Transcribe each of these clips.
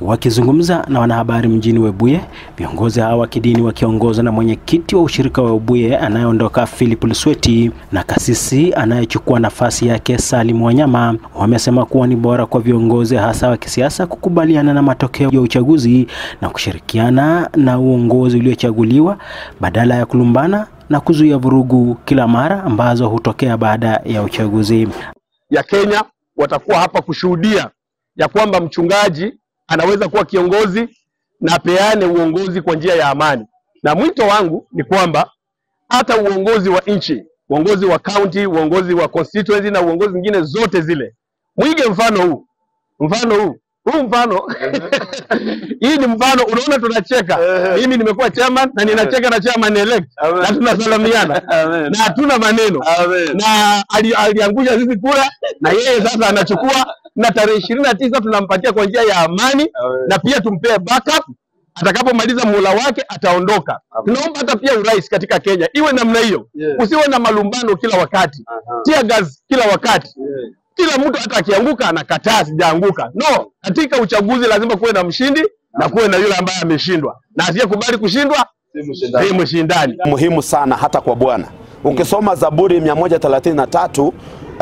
Wakizungumza na wanahabari mjini Webuye, viongozi hawa wa kidini wakiongozwa na mwenyekiti wa ushirika wa Webuye anayeondoka Philip Lusweti na kasisi anayechukua nafasi yake Salim Wanyama, wamesema kuwa ni bora kwa viongozi hasa wa kisiasa kukubaliana na matokeo ya uchaguzi na kushirikiana na uongozi uliochaguliwa badala ya kulumbana na kuzuia vurugu kila mara ambazo hutokea baada ya uchaguzi. Ya Kenya watakuwa hapa kushuhudia ya kwamba mchungaji anaweza kuwa kiongozi na peane uongozi kwa njia ya amani. Na mwito wangu ni kwamba hata uongozi wa nchi, uongozi wa county, uongozi wa constituency na uongozi mwingine zote zile, mwige mfano huu. Mfano hii ni mfano, unaona tunacheka. Mimi nimekuwa chairman na ninacheka na chairman elect na tunasalamiana na hatuna maneno. Na aliangusha sisi kura na yeye sasa anachukua, na tarehe 29 tunampatia kwa njia ya amani na pia tumpee backup. Atakapomaliza muhula wake ataondoka. Tunaomba hata pia urais katika Kenya iwe namna hiyo. Usiwe na malumbano kila wakati. Tear gas kila wakati. Kila mtu hata akianguka anakataa sijaanguka. No, katika uchaguzi lazima kuwe na mshindi na kuwe na yule ambaye ameshindwa. Na asiyekubali kushindwa si mshindani. Muhimu sana hata kwa Bwana. Ukisoma Zaburi 133,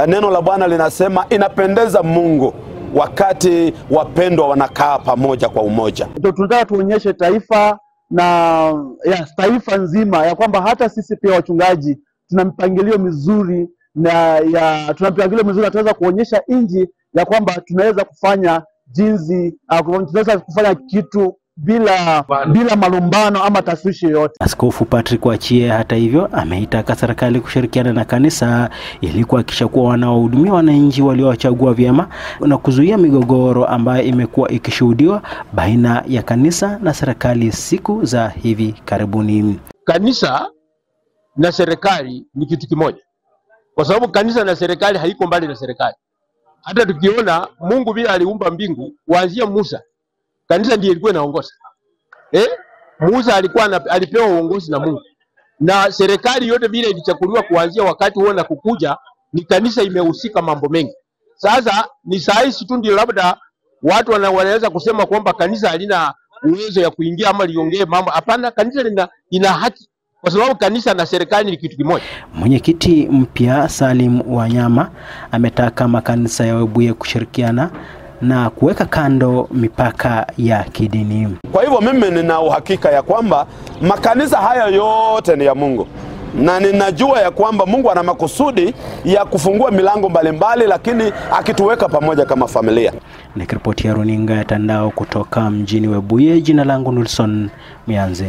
neno la Bwana linasema inapendeza Mungu wakati wapendwa wanakaa pamoja kwa umoja. Tunataka tuonyeshe taifa na taifa nzima ya kwamba hata sisi pia wachungaji tuna mpangilio mizuri na tunaweza kuonyesha nchi ya kwamba tunaweza kufanya tunaweza kufanya kitu bila malumbano ama taswishi yoyote. Askofu Patrick Wachie hata hivyo ameitaka serikali kushirikiana na kanisa ili kuhakikisha kuwa wanaohudumia wananchi waliowachagua vyema na kuzuia migogoro ambayo imekuwa ikishuhudiwa baina ya kanisa na serikali siku za hivi karibuni. Kanisa na serikali ni kitu kimoja, kwa sababu kanisa na serikali haiko mbali na serikali. Hata tukiona Mungu bila aliumba mbingu kuanzia Musa, kanisa ndiye ilikuwa inaongoza. Musa alipewa uongozi na Mungu. Na serikali yote bila ilichakuliwa kuanzia wakati huo na kukuja, ni kanisa imehusika mambo mengi. Sasa ni sahihi tu ndio labda watu wanaweza kusema kwamba kanisa halina uwezo ya kuingia ama liongee mambo. Hapana, kanisa ina haki. Kwa sababu kanisa na serikali ni kitu kimoja. Mwenyekiti mpya Salim Wanyama ametaka makanisa ya Webuye kushirikiana na kuweka kando mipaka ya kidini. Kwa hivyo mimi nina uhakika ya kwamba makanisa haya yote ni ya Mungu. Na ninajua ya kwamba Mungu ana makusudi ya kufungua milango mbalimbali, lakini akituweka pamoja kama familia. Nikiripotia runinga ya Tandao kutoka mjini Webuye, jina langu Nulson Mianze.